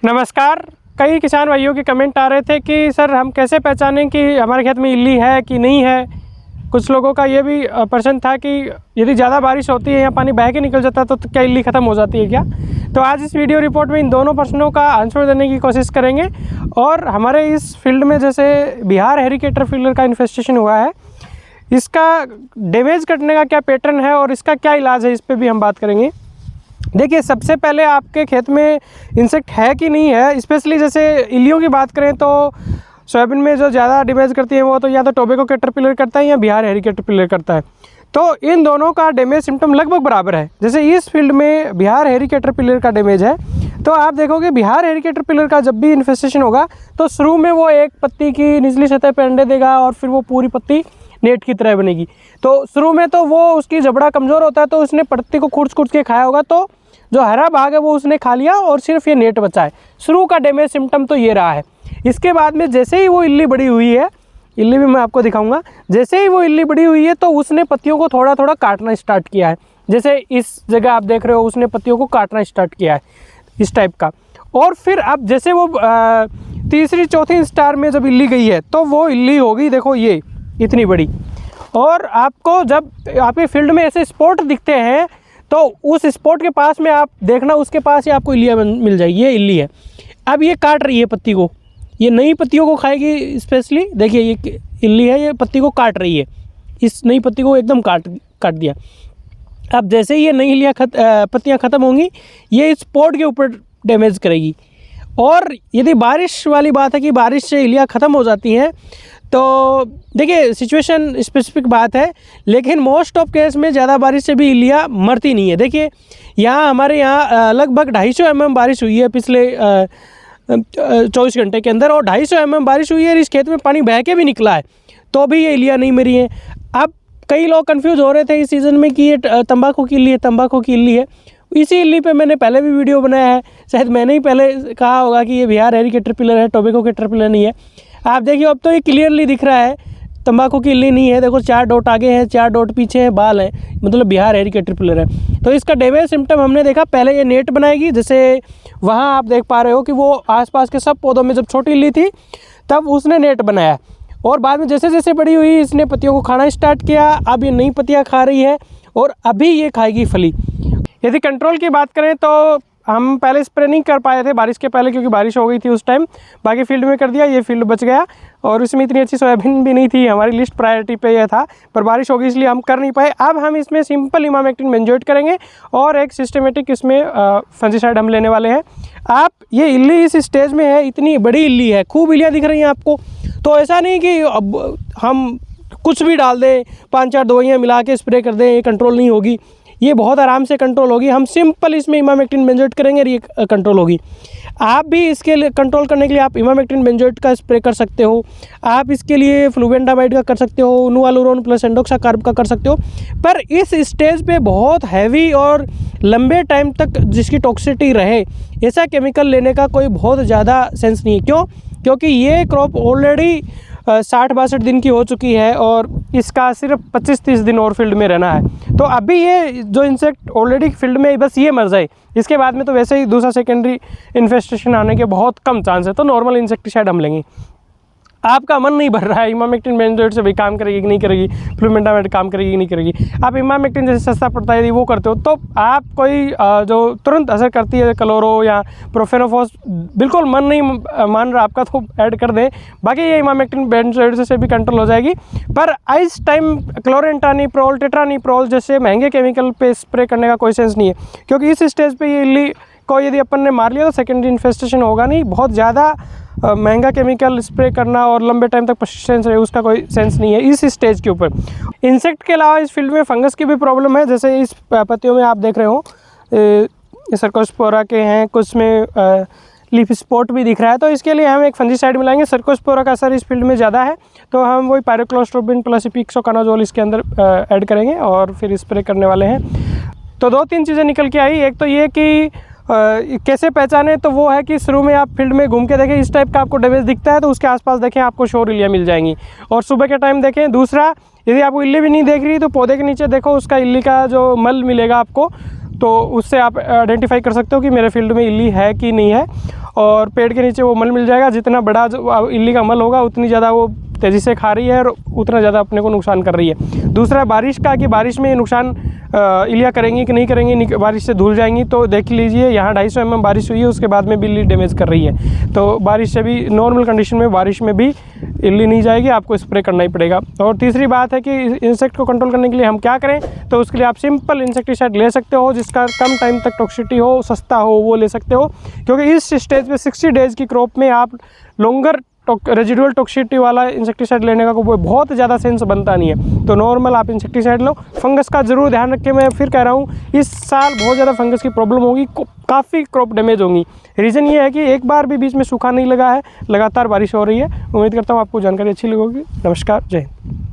नमस्कार। कई किसान भाइयों के कमेंट आ रहे थे कि सर हम कैसे पहचानें कि हमारे खेत में इल्ली है कि नहीं है। कुछ लोगों का ये भी प्रश्न था कि यदि ज़्यादा बारिश होती है या पानी बह के निकल जाता है तो क्या इल्ली ख़त्म हो जाती है क्या। तो आज इस वीडियो रिपोर्ट में इन दोनों प्रश्नों का आंसर देने की कोशिश करेंगे। और हमारे इस फील्ड में जैसे बिहार हेरी कैटरपिलर का इन्फेस्टेशन हुआ है, इसका डैमेज करने का क्या पैटर्न है और इसका क्या इलाज है, इस पर भी हम बात करेंगे। देखिए, सबसे पहले आपके खेत में इंसेक्ट है कि नहीं है। स्पेशली जैसे इल्लियों की बात करें तो सोयाबीन में जो ज़्यादा डैमेज करती है वो तो या तो टोबैको कैटरपिलर करता है या बिहार हेरी कैटरपिलर करता है। तो इन दोनों का डैमेज सिम्टम लगभग बराबर है। जैसे इस फील्ड में बिहार हेरी कैटरपिलर का डैमेज है तो आप देखोगे बिहार हेरी कैटरपिलर का जब भी इन्फेस्टेशन होगा तो शुरू में वो एक पत्ती की निचली सतह पर अंडे देगा और फिर वो पूरी पत्ती नेट की तरह बनेगी। तो शुरू में तो वो उसकी जबड़ा कमज़ोर होता है तो उसने पत्ती को खुर्च के खाया होगा, तो जो हरा भाग है वो उसने खा लिया और सिर्फ ये नेट बचा है। शुरू का डैमेज सिम्टम तो ये रहा है। इसके बाद में जैसे ही वो इल्ली बड़ी हुई है, इल्ली भी मैं आपको दिखाऊंगा, जैसे ही वो इल्ली बड़ी हुई है तो उसने पत्तियों को थोड़ा थोड़ा काटना स्टार्ट किया है। जैसे इस जगह आप देख रहे हो उसने पत्तियों को काटना स्टार्ट किया है इस टाइप का। और फिर अब जैसे वो तीसरी चौथी स्टार में जब इल्ली गई है तो वो इल्ली होगी, देखो ये इतनी बड़ी। और आपको जब आपके फील्ड में ऐसे स्पॉट दिखते हैं तो उस स्पॉट के पास में आप देखना, उसके पास ही आपको इल्लियाँ मिल जाएगी। ये इल्ली है, अब ये काट रही है पत्ती को, ये नई पत्तियों को खाएगी। स्पेशली देखिए ये इल्ली है, ये पत्ती को काट रही है, इस नई पत्ती को एकदम काट दिया। अब जैसे ही ये नई इल्लियाँ पत्तियाँ ख़त्म होंगी, ये इस स्पॉट के ऊपर डैमेज करेगी। और यदि बारिश वाली बात है कि बारिश से इल्लियाँ ख़त्म हो जाती हैं तो देखिए सिचुएशन स्पेसिफिक बात है, लेकिन मोस्ट ऑफ केस में ज़्यादा बारिश से भी इल्लियाँ मरती नहीं है। देखिए यहाँ हमारे यहाँ लगभग 250 mm बारिश हुई है पिछले 24 घंटे के अंदर, और 250 mm बारिश हुई है। इस खेत में पानी बह के भी निकला है तो भी ये इल्लियाँ नहीं मरी हैं। अब कई लोग कन्फ्यूज़ हो रहे थे इस सीज़न में कि ये तंबाकू की इल्ली है, तंबाकू की इल्ली है। इसी इल्ली पे मैंने पहले भी वीडियो बनाया है, शायद मैंने ही पहले कहा होगा कि ये बिहार हेरी कैटरपिलर है, टोबैको कैटरपिलर नहीं है। आप देखिए अब तो ये क्लियरली दिख रहा है तंबाकू की इल्ली नहीं है। देखो 4 डॉट आगे हैं, 4 डॉट पीछे हैं, बाल हैं, मतलब बिहार हेरी कैटरपिलर है। तो इसका डैमेज सिम्टम हमने देखा, पहले ये नेट बनाएगी। जैसे वहाँ आप देख पा रहे हो कि वो आसपास के सब पौधों में जब छोटी इल्ली थी तब उसने नेट बनाया, और बाद में जैसे जैसे बड़ी हुई इसने पत्तियों को खाना स्टार्ट किया। अब ये नई पत्तियाँ खा रही है और अभी ये खाएगी फली। यदि कंट्रोल की बात करें तो हम पहले स्प्रे नहीं कर पाए थे बारिश के पहले, क्योंकि बारिश हो गई थी उस टाइम। बाकी फील्ड में कर दिया, ये फील्ड बच गया। और उसमें इतनी अच्छी सोयाबीन भी नहीं थी, हमारी लिस्ट प्रायोरिटी पे यह था, पर बारिश हो गई इसलिए हम कर नहीं पाए। अब हम इसमें सिंपल इमामेक्टिन बेंजोएट करेंगे और एक सिस्टमेटिक इसमें फंजीसाइड हम लेने वाले हैं। आप ये इल्ली इस स्टेज में है, इतनी बड़ी इल्ली है, खूब इल्लियाँ दिख रही हैं आपको। तो ऐसा नहीं कि अब हम कुछ भी डाल दें, 5-4 दवाइयाँ मिला के स्प्रे कर दें, ये कंट्रोल नहीं होगी। ये बहुत आराम से कंट्रोल होगी। हम सिंपल इसमें इमामेक्टिन बेंजोएट करेंगे और ये कंट्रोल होगी। आप भी इसके लिए कंट्रोल करने के लिए आप इमामेक्टिन बेंजोएट का स्प्रे कर सकते हो। आप इसके लिए फ्लुवेंडामाइड का कर सकते हो, नूआलुरोन प्लस एंडोक्साकार्ब का कर सकते हो। पर इस स्टेज पे बहुत हैवी और लंबे टाइम तक जिसकी टॉक्सिसिटी रहे, ऐसा केमिकल लेने का कोई बहुत ज़्यादा सेंस नहीं है। क्यों? क्योंकि ये क्रॉप ऑलरेडी 60-62 दिन की हो चुकी है और इसका सिर्फ 25-30 दिन और फील्ड में रहना है। तो अभी ये जो इंसेक्ट ऑलरेडी फील्ड में बस ये मर जाए, इसके बाद में तो वैसे ही दूसरा सेकेंडरी इन्फेस्टेशन आने के बहुत कम चांस है। तो नॉर्मल इंसेक्टिसाइड हम लेंगे। आपका मन नहीं भर रहा है इमामेक्टिन बेंजोएट से भी काम करेगी कि नहीं करेगी, फ्लुवेंडामाइड काम करेगी कि नहीं करेगी, आप इमामेक्टिन जैसे सस्ता पड़ता है यदि वो करते हो तो आप कोई जो तुरंत असर करती है क्लोरो या प्रोफेनोफॉस, बिल्कुल मन नहीं मान रहा आपका तो ऐड कर दें। बाकी ये इमामेक्टिन बेंजोएट से भी कंट्रोल हो जाएगी। पर इस टाइम क्लोरेंटानिप्रोल, टेट्रानिप्रोल जैसे महंगे केमिकल पे स्प्रे करने का कोई सेंस नहीं है, क्योंकि इस स्टेज पर ये इल्ली को यदि अपन ने मार लिया तो सेकेंडरी इन्फेस्टेशन होगा नहीं। बहुत ज़्यादा महंगा केमिकल स्प्रे करना और लंबे टाइम तक परसिस्टेंस रहे उसका कोई सेंस नहीं है इस स्टेज के ऊपर। इंसेक्ट के अलावा इस फील्ड में फंगस की भी प्रॉब्लम है। जैसे इस पत्तियों में आप देख रहे हो सर्कोस्पोरा के हैं, कुछ में लीफ स्पॉट भी दिख रहा है। तो इसके लिए हम एक फंजीसाइड मिलाएंगे। सर्कोस्पोरा का असर इस फील्ड में ज़्यादा है तो हम वही पायरोक्लोस्ट्रोबिन प्लस इपिक्सोकानाजोल इसके अंदर ऐड करेंगे और फिर स्प्रे करने वाले हैं। तो 2-3 चीज़ें निकल के आई। एक तो ये कि कैसे पहचाने, तो वो है कि शुरू में आप फील्ड में घूम के देखें, इस टाइप का आपको डैमेज दिखता है तो उसके आसपास देखें, आपको शोर इल्लियाँ मिल जाएंगी। और सुबह के टाइम देखें। दूसरा, यदि आपको इल्ली भी नहीं देख रही तो पौधे के नीचे देखो, उसका इल्ली का जो मल मिलेगा आपको, तो उससे आप आइडेंटिफाई कर सकते हो कि मेरे फील्ड में इल्ली है कि नहीं है। और पेड़ के नीचे वो मल मिल जाएगा, जितना बड़ा जो इल्ली का मल होगा उतनी ज़्यादा वो तेज़ी से खा रही है और उतना ज़्यादा अपने को नुकसान कर रही है। दूसरा बारिश का, कि बारिश में नुकसान इल्लियाँ करेंगी कि नहीं करेंगी, बारिश से धुल जाएंगी। तो देख लीजिए यहाँ 250 mm बारिश हुई है, उसके बाद में भी इल्ली डैमेज कर रही है। तो बारिश से भी, नॉर्मल कंडीशन में बारिश में भी इल्ली नहीं जाएगी, आपको स्प्रे करना ही पड़ेगा। और तीसरी बात है कि इंसेक्ट को कंट्रोल करने के लिए हम क्या करें, तो उसके लिए आप सिंपल इंसेक्टिसाइड ले सकते हो जिसका कम टाइम तक टॉक्सिसिटी हो, सस्ता हो, वो ले सकते हो। क्योंकि इस स्टेज पे 60 डेज़ की क्रॉप में आप लॉन्गर रेजिडुअल टॉक्सिसिटी वाला इंसेक्टिसाइड लेने का कोई बहुत ज़्यादा सेंस बनता नहीं है। तो नॉर्मल आप इंसेक्टिसाइड लो। फंगस का ज़रूर ध्यान रखें, मैं फिर कह रहा हूँ इस साल बहुत ज़्यादा फंगस की प्रॉब्लम होगी, काफ़ी क्रॉप डैमेज होंगी। रीज़न ये है कि एक बार भी बीच में सूखा नहीं लगा है, लगातार बारिश हो रही है। उम्मीद करता हूँ आपको जानकारी अच्छी लगेगी। नमस्कार, जय हिंद।